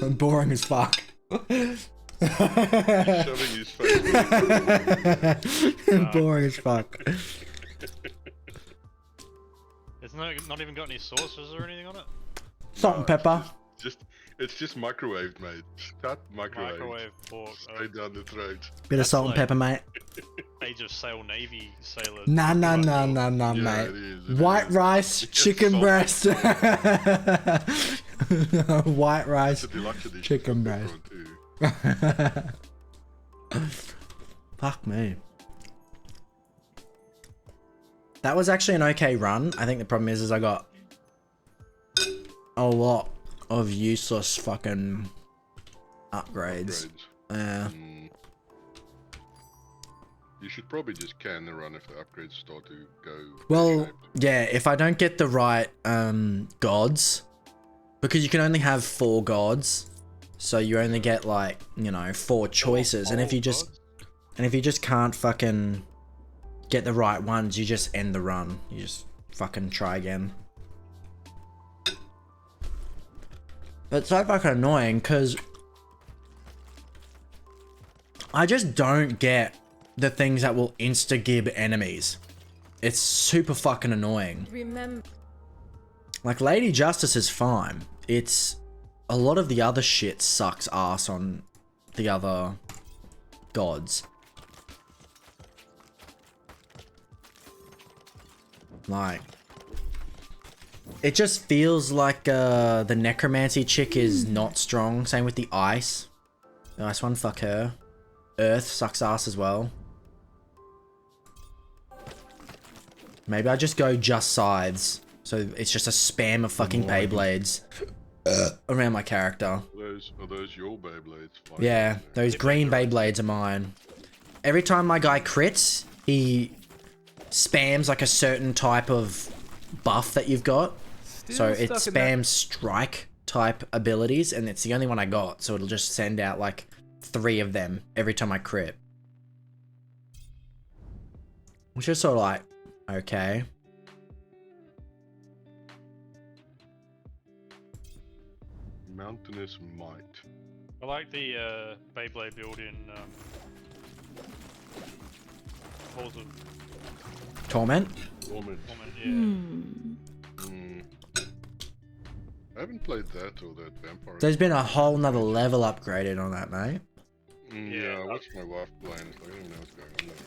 Boring as fuck. He's shoving his face. Boring as fuck. It's not even got any sauces or anything on it? Salt and pepper. It's just microwaved, mate. Cut microwave. Microwave pork. Straight down the throat. Bit of That's salt and like- pepper, mate. Age of Sail Navy sailor. Nah, Yeah, mate. it is, White rice, It gets chicken salty. breast. White It's rice, a deluxe edition. chicken for breast. pepperoni too. Fuck me. That was actually an okay run. I think the problem is I got a lot of useless fucking upgrades. Yeah. You should probably just can the run if the upgrades start to go. Well, pear-shaped. yeah, if I don't get the right gods, because you can only have 4 gods, so you only get like, you know, 4 choices, and if you just can't fucking get the right ones, you just end the run. You just fucking try again. But it's so fucking annoying because I just don't get the things that will insta-gib enemies. It's super fucking annoying. Remember. Like, Lady Justice is fine. It's a lot of the other shit sucks ass on the other gods. Like, it just feels like the necromancy chick is not strong. Same with the ice. The ice one, fuck her. Earth sucks ass as well. Maybe I just go just scythes. So it's just a spam of fucking Beyblades around my character. Are those your Beyblades? Yeah, those green Beyblades are mine. Every time my guy crits, he spams like a certain type of buff that you've got. So it spams strike type abilities, and it's the only one I got. So it'll just send out like 3 of them every time I crit. Which is sort of like, okay. Mountainous Might. I like the Beyblade build in Halls of Torment? Torment. Torment, yeah. I haven't played that or that vampire. There's been a whole nother level upgraded on that, mate. Yeah, I watched my wife playing. It's like, I don't even know what's going on there.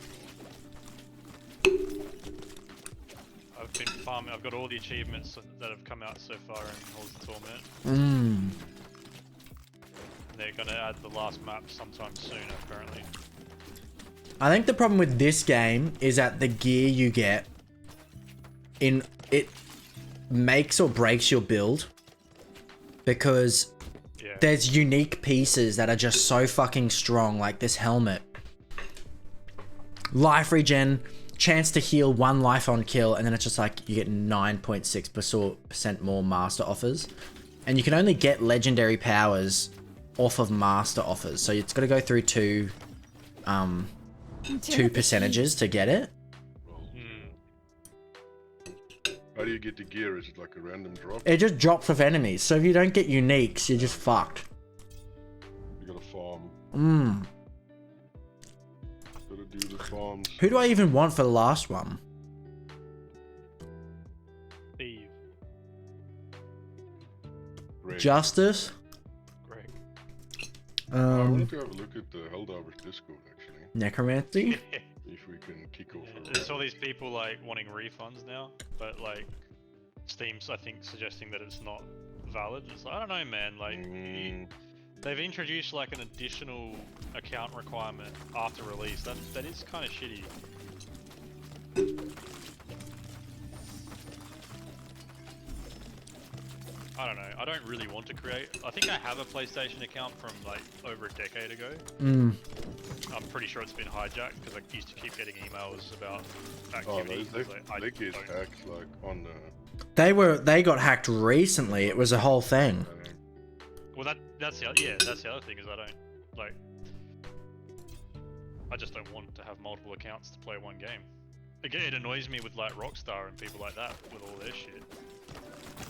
I've been farming. I've got all the achievements that have come out so far in Halls of Torment. Mm. And they're gonna add the last map sometime soon, apparently. I think the problem with this game is that the gear you get it makes or breaks your build, because there's unique pieces that are just so fucking strong, like this helmet. Life regen, chance to heal 1 life on kill, and then it's just like you get 9.6% more master offers. And you can only get legendary powers off of master offers, so it's got to go through two percentages to get it. How do you get the gear? Is it like a random drop? It just drops off enemies, so if you don't get uniques, you're just fucked. You gotta farm. Gotta do the farms. Who do I even want for the last one? Steve. Greg. Justice? Greg. I wanted to have a look at the Helldivers Discord actually. Necromancy? If we can kick off. There's all these people like wanting refunds now, but like Steam's I think suggesting that it's not valid. It's like, I don't know, man. Like they've introduced like an additional account requirement after release. That is kind of shitty. I don't know. I don't really want to create. I think I have a PlayStation account from like over a decade ago. I'm pretty sure it's been hijacked because I used to keep getting emails about activity. They get hacked like on the. They got hacked recently. It was a whole thing. Well, that's the other thing is I don't like. I just don't want to have multiple accounts to play one game. Again, it annoys me with like Rockstar and people like that with all their shit.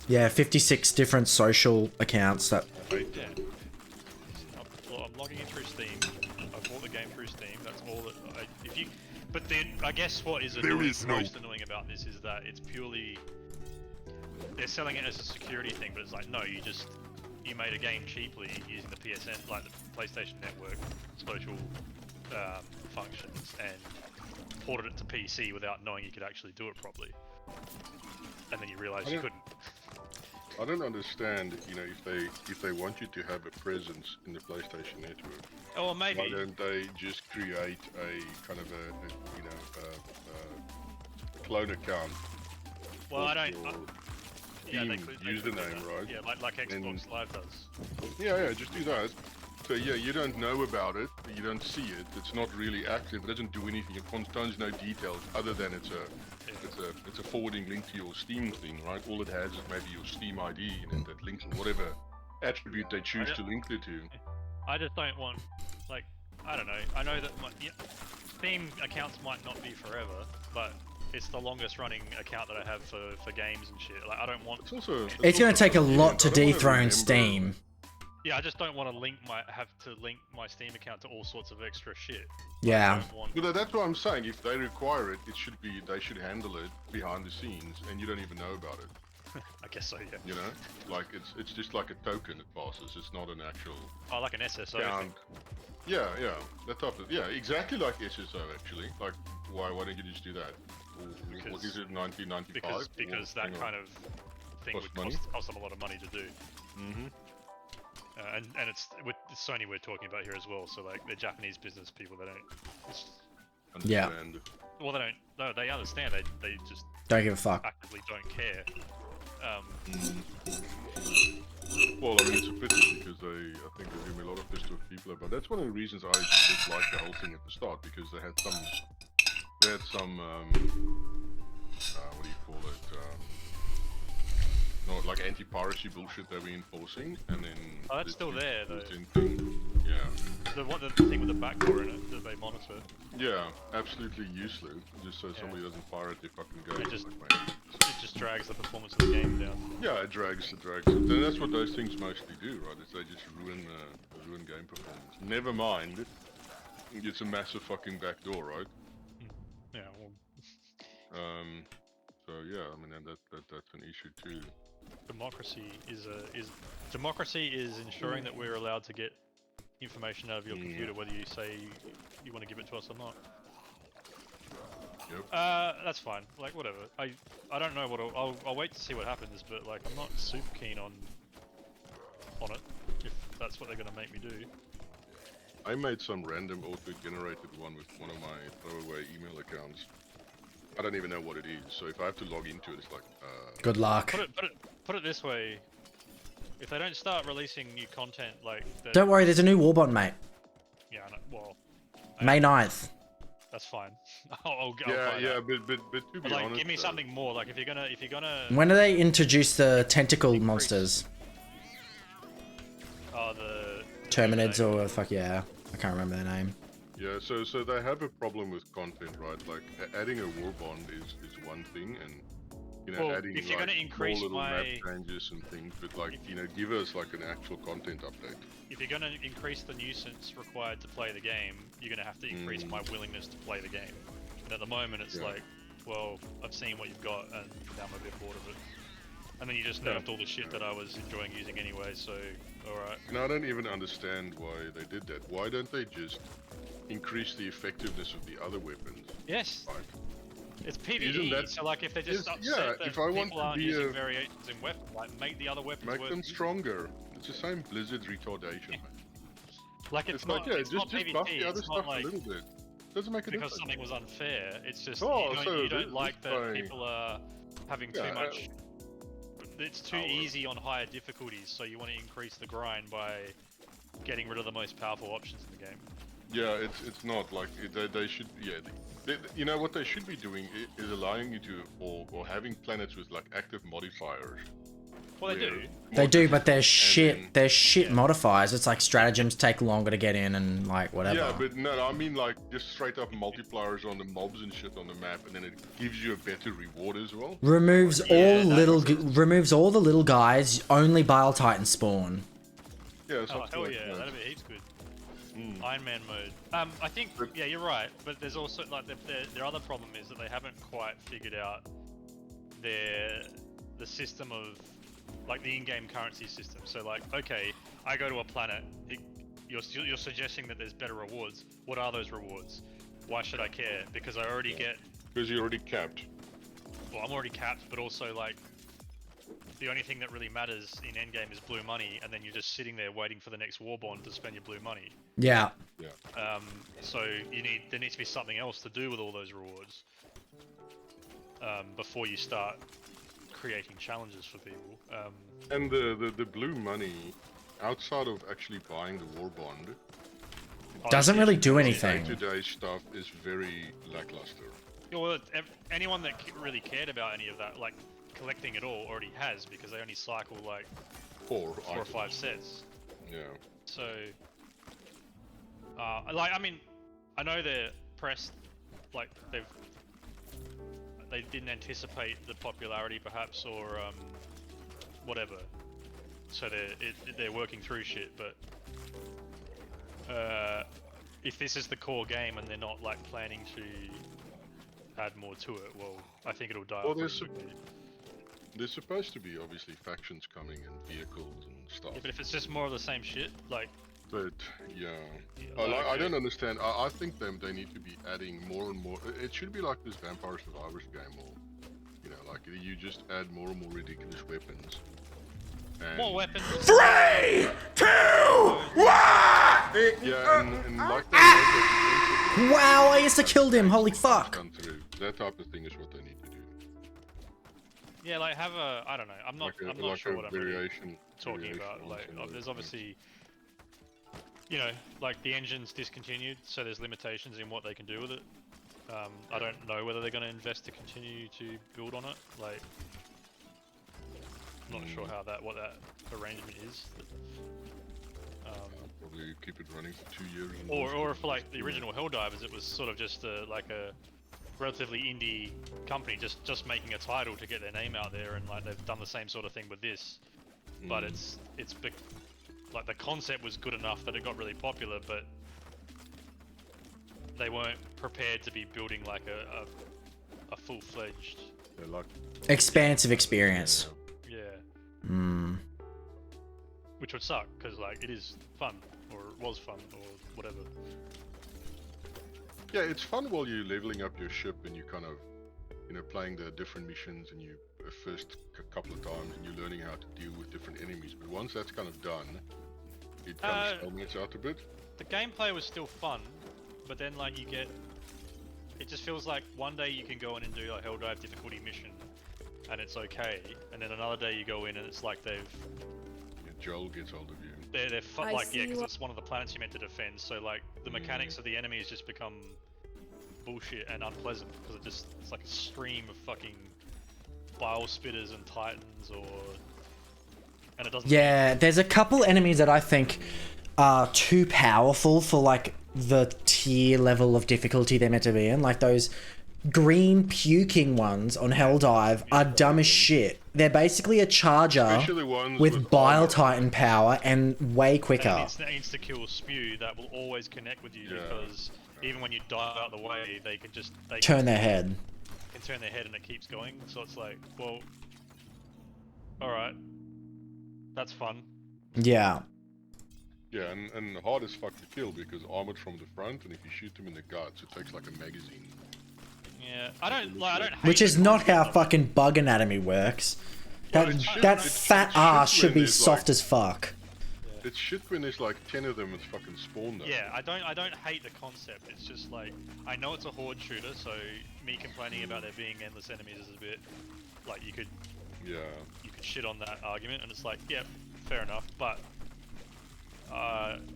Yeah, 56 different social accounts that. I hate that. I'm logging in through Steam. I bought the game through Steam. That's all that. If you, but then I guess what is annoying, most annoying about this is that it's purely they're selling it as a security thing, but it's like no, you made a game cheaply using the PSN, like the PlayStation Network social functions, and ported it to PC without knowing you could actually do it properly, and then you realise you couldn't. I don't understand, you know, if they want you to have a presence in the PlayStation Network. Oh, maybe. Why don't they just create a kind of a clone account? Well, I don't. Yeah, they Steam could username, right? Yeah, like Xbox Live does. Yeah, just do that. So yeah, you don't know about it, you don't see it. It's not really active. It doesn't do anything. It contains no details other than it's a forwarding link to your Steam thing, right? All it has is maybe your Steam ID and that link to whatever attribute they choose to link it to. I just don't want, like, I don't know. I know that Steam accounts might not be forever, but it's the longest running account that I have for games and shit. Like, I don't want. It's going to take a lot to dethrone Steam. Yeah, I just don't want to have to link my Steam account to all sorts of extra shit. Yeah. But that's what I'm saying. If they require it, they should handle it behind the scenes, and you don't even know about it. I guess so, yeah. You know, like it's just like a token that passes. It's not an actual. Oh, like an SSO thing. Yeah, that type of exactly like SSO actually. Like, why don't you just do that? Or, what is it, 1995? Because that kind of thing would cost them a lot of money to do. Mm-hmm. And it's with Sony we're talking about here as well. So like they're Japanese business people. They don't. Understand. Well, they don't. No, they understand. They just don't give a fuck. Actively don't care. Well, I mean, it's a pity because I think they're doing a lot of this to people. But that's one of the reasons I disliked the whole thing at the start, because they had some what do you call it? Not like anti-piracy bullshit they were enforcing, and then. Oh, that's still there though. Yeah. The thing with the backdoor in it that they monitor. Yeah, absolutely useless. Just so somebody doesn't pirate their fucking game. It just drags the performance of the game down. Yeah, it drags it. And that's what those things mostly do, right? Is they just ruin game performance. Never mind, it's a massive fucking backdoor, right? Yeah. Well. So yeah, I mean, that's an issue too. Democracy is ensuring that we're allowed to get information out of your computer, whether you say you want to give it to us or not. Yep. That's fine. Like whatever. I don't know what I'll wait to see what happens, but like I'm not super keen on it if that's what they're gonna make me do. I made some random auto-generated one with one of my throwaway email accounts. I don't even know what it is, so if I have to log into it, it's like. Good luck. Put it this way. If they don't start releasing new content, like... Don't worry, there's a new Warbot, mate. Yeah, well... May 9th. That's fine. I'll but to be honest... give me something more, like if you're gonna... When do they introduce the tentacle monsters? Oh, the... Terminids or... Fuck yeah. I can't remember their name. Yeah, so they have a problem with content, right? Like, adding a war bond is one thing, and... You know, adding if you're like going to increase little my map changes and things, but like give us like an actual content update. If you're going to increase the nuisance required to play the game, you're going to have to increase my willingness to play the game. And at the moment, it's like, well, I've seen what you've got, and now I'm a bit bored of it. And then you just nerfed all the shit that I was enjoying using anyway. So, all right. And I don't even understand why they did that. Why don't they just increase the effectiveness of the other weapons? Yes. Like, it's PvE, so like if they just upset that people aren't using variations in weapons, like make the other weapons make them stronger. It's the same Blizzard's retardation. Like it's not, like, it's not just PvP, buff the other it's stuff not like, a little bit. Doesn't make a because difference. something was unfair, it's just you don't like that people are having too much, it's too easy on higher difficulties, so you want to increase the grind by getting rid of the most powerful options in the game. Yeah, it's not like they should. Yeah, you know what they should be doing is allowing you to or having planets with like active modifiers. Well, they do. They do, but they're shit. They're shit modifiers. It's like stratagems take longer to get in and like whatever. Yeah, but no, I mean like just straight up multipliers on the mobs and shit on the map, and then it gives you a better reward as well. Removes all the little guys. Only Bile Titan spawn. Yeah, hell yeah, that'd be heaps good. Iron Man mode. I think yeah, you're right, but there's also like their other problem is that they haven't quite figured out the system of like the in-game currency system. So like, okay, I go to a planet. You're suggesting that there's better rewards. What are those rewards? Why should I care? Because I already get. Because you're already capped. Well, I'm already capped, but also like the only thing that really matters in endgame is blue money, and then you're just sitting there waiting for the next war bond to spend your blue money. Yeah. Yeah. So there needs to be something else to do with all those rewards before you start creating challenges for people. And the blue money, outside of actually buying the war bond, Doesn't really do anything. Day-to-day stuff is very lackluster. Well, anyone that really cared about any of that, like collecting it all, already has, because they only cycle like 4 or 5 sets. Yeah. So, like, I mean, I know they're pressed, like they didn't anticipate the popularity, perhaps, or whatever. So they're working through shit, but if this is the core game and they're not like planning to add more to it, well, I think it'll die. Well, there's supposed to be obviously factions coming and vehicles and stuff. Yeah, but if it's just more of the same shit, like. But yeah, Like, I don't understand. I think they need to be adding more and more. It should be like this Vampire Survivors game, or you know, like you just add more and more ridiculous weapons. And More weapons. 3, 2, 1! Yeah, and like that. Wow, I just killed him. Holy fuck. Come through. That type of thing is what they need to do. Yeah, like have a, I don't know. I'm not like sure a what I'm really variation, talking about. Like, there's obviously, you know, like the engine's discontinued, so there's limitations in what they can do with it. I don't know whether they're going to invest to continue to build on it. Like, I'm not sure what that arrangement is. Probably keep it running for 2 years. Or if like the original Helldivers, it was sort of just like a relatively indie company just making a title to get their name out there, and like they've done the same sort of thing with this. But it's like the concept was good enough that it got really popular, but they weren't prepared to be building like a full-fledged Expansive experience. Yeah. Which would suck, because like it is fun, or it was fun, or whatever. Yeah, it's fun while you're leveling up your ship and you kind of, you know, playing the different missions and you first couple of times and you're learning how to deal with different enemies. But once that's kind of done, it kind of stalemates out a bit. The gameplay was still fun, but then like it just feels like one day you can go in and do a Helldive difficulty mission, and it's okay, and then another day you go in and it's like Joel gets hold of you. They're like, yeah, because it's one of the planets you're meant to defend, so like the mechanics of the enemies just become bullshit and unpleasant, because it's like a stream of fucking bile spitters and titans, and it doesn't. Yeah, there's a couple enemies that I think are too powerful for like the tier level of difficulty they're meant to be in. Like those green puking ones on Helldive are dumb as shit. They're basically a charger with bile titan power and way quicker. And it's the insta-kill spew that will always connect with you, because even when you dive out of the way, they can turn their head. Can turn their head and it keeps going. So it's like, well, alright. That's fun. Yeah. Yeah, and hard as fuck to kill, because armored from the front, and if you shoot them in the guts, it takes like a magazine. Yeah, I don't hate. Which is not how fucking bug anatomy works. That fat ass should be soft as fuck. It's shit when there's like 10 of them and fucking spawn them. Yeah, I don't hate the concept. It's just like, I know it's a horde shooter, so me complaining about there being endless enemies is a bit like you could shit on that argument, and it's like, yeah, fair enough, but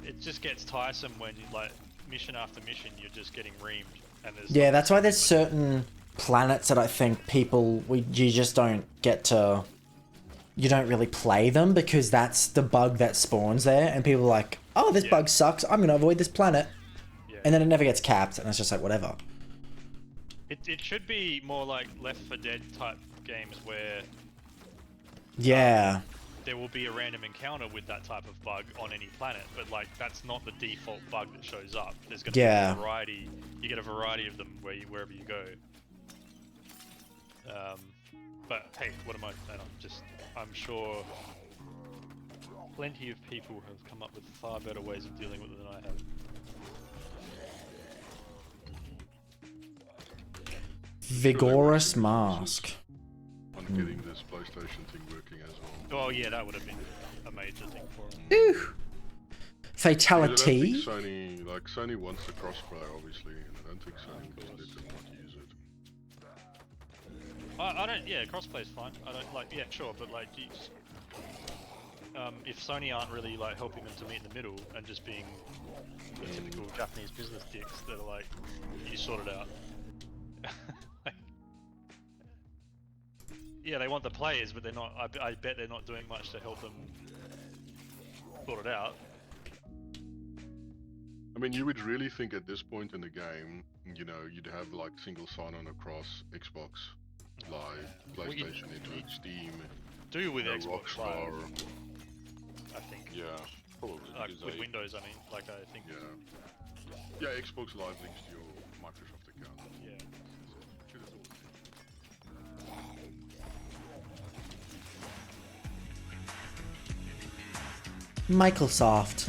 it just gets tiresome when like mission after mission you're just getting reamed. And yeah, that's why there's certain planets that I think you just don't get to, you don't really play them, because that's the bug that spawns there, and people are like, oh, this bug sucks, I'm gonna avoid this planet. And then it never gets capped, and it's just like, whatever. It should be more like Left 4 Dead type games where there will be a random encounter with that type of bug on any planet, but like that's not the default bug that shows up. There's going to be a variety. You get a variety of them wherever you go. But hey, what am I? I'm sure plenty of people have come up with far better ways of dealing with it than I have. Vigorous mask. On getting this PlayStation thing working as well. Oh yeah, that would have been a major thing for them. Ooh. Fatality. I don't think Sony wants the crossplay, obviously, and I don't think Sony will let them not use it. I don't. Yeah, crossplay's fine. I don't like. Yeah, sure, but like, if Sony aren't really like helping them to meet in the middle and just being the typical Japanese business dicks that are like, you sort it out. Yeah, they want the players, but they're not. I bet they're not doing much to help them sort it out. I mean, you would really think at this point in the game, you know, you'd have like single sign-on across Xbox Live, PlayStation Network, Steam. Do with Xbox Rockstar. Live, I think. Yeah, probably. Like with Windows, I mean, like I think. Yeah. Yeah, Xbox Live links to your Microsoft account. Yeah. Microsoft.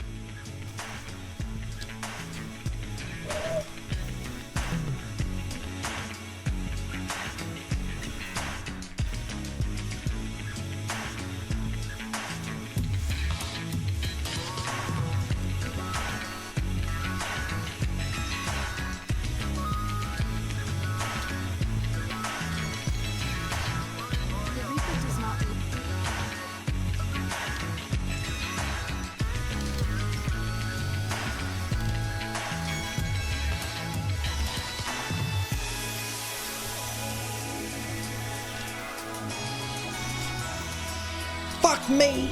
Fuck me!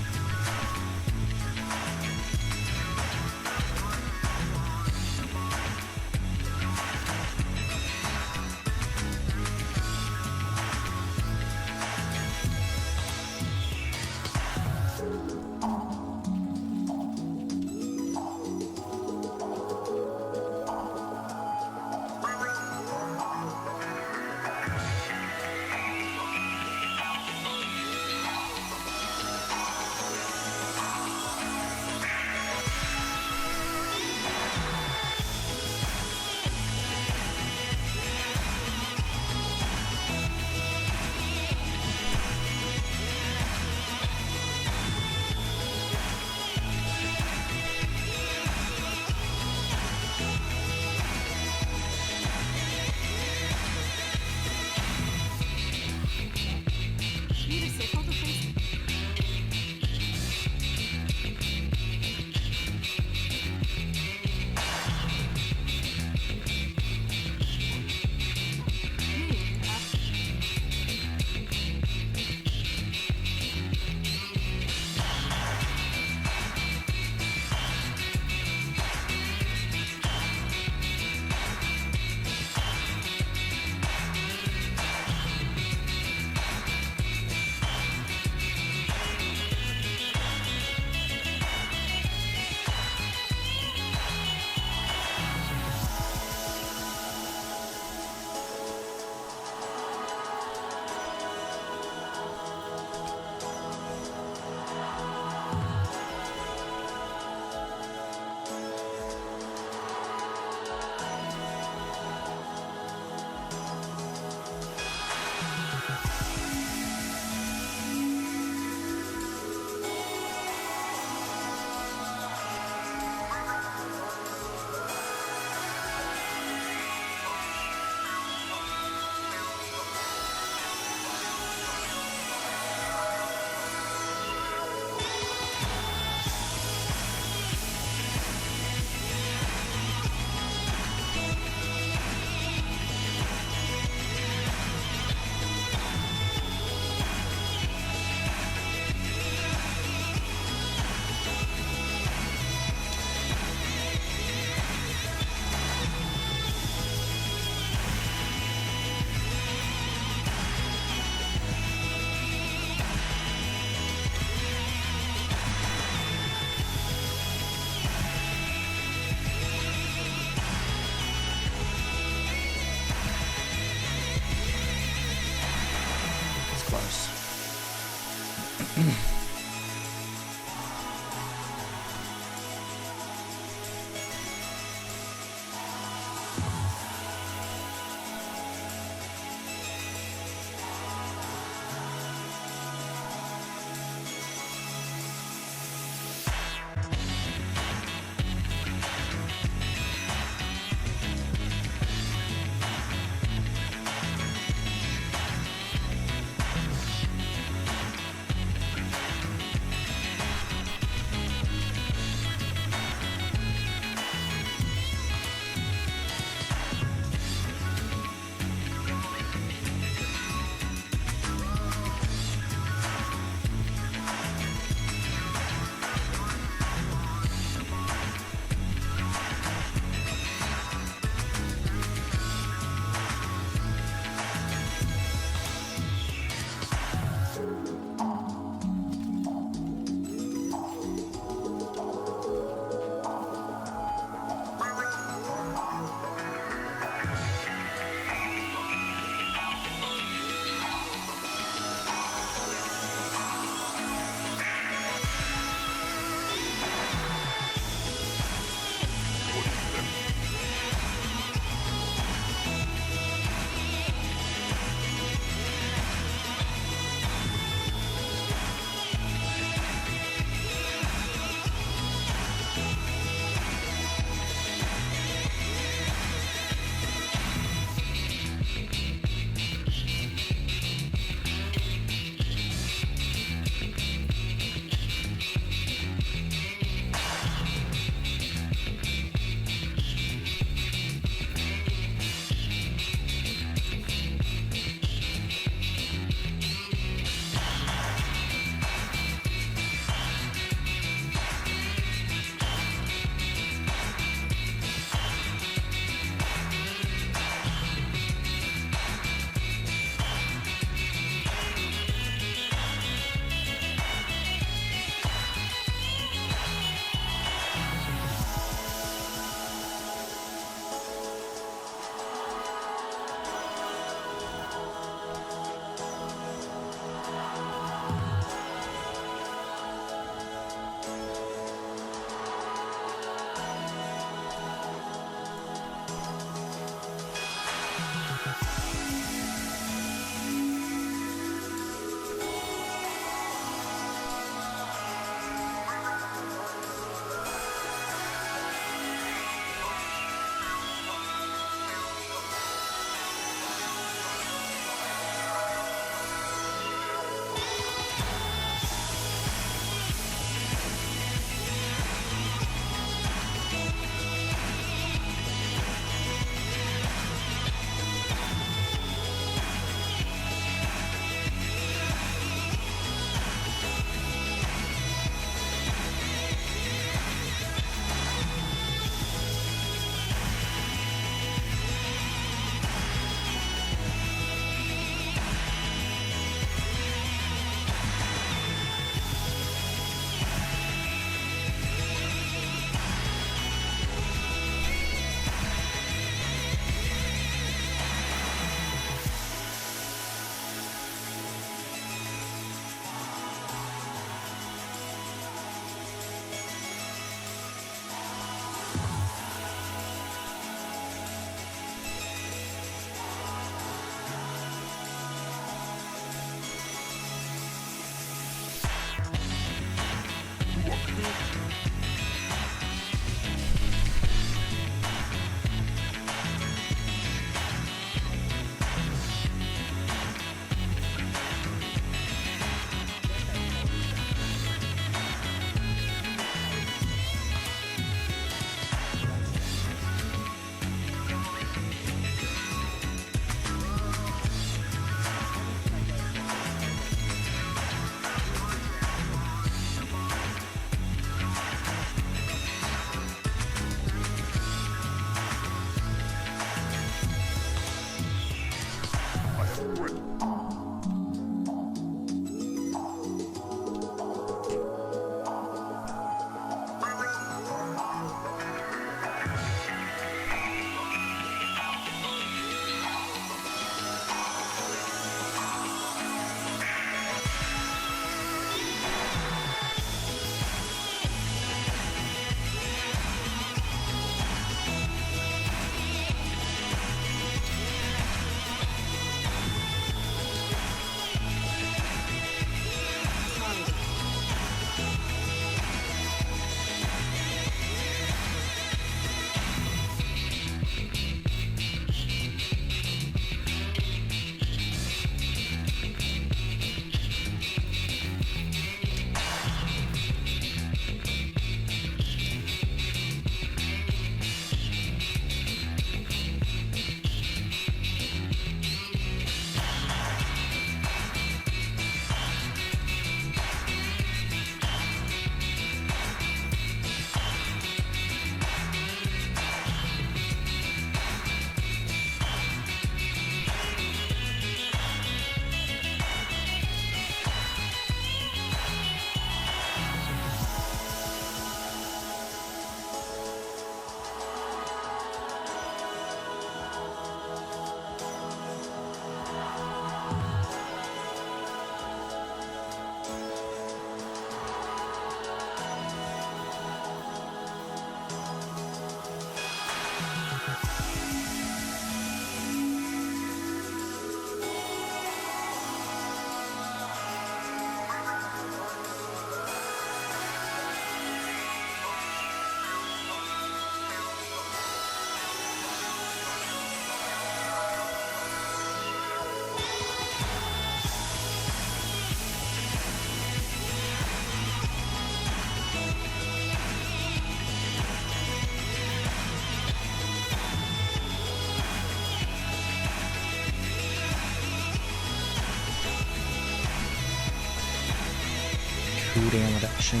cooldown reduction.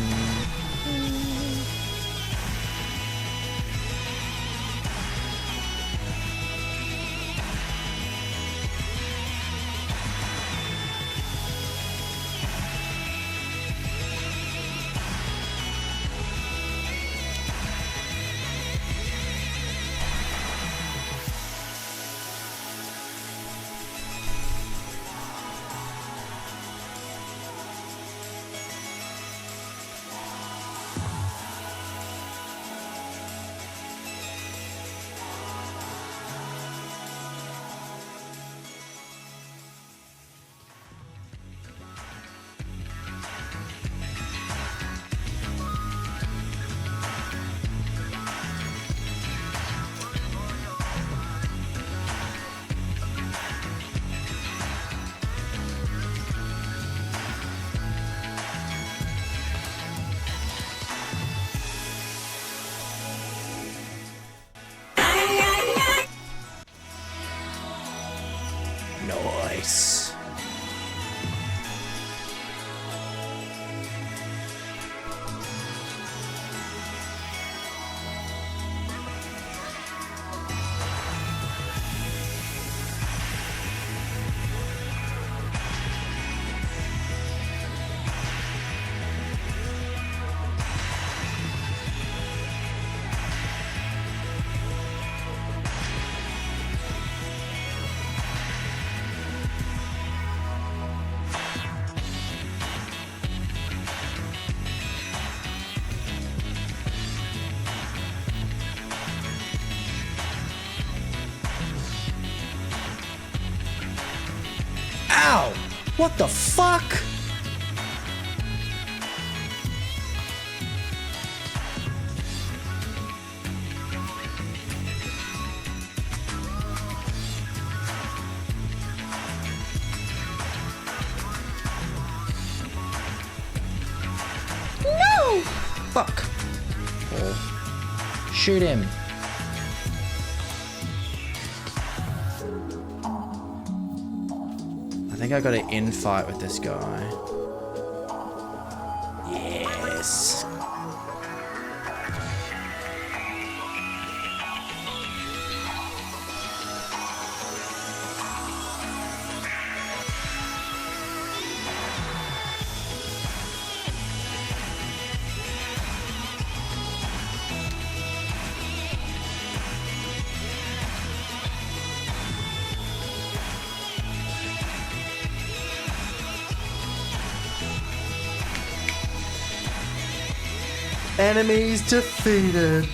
Nice. Ow! What the fuck? No! Fuck. Oh. Shoot him. I think I got an infight with this guy. Yes. Enemies defeated.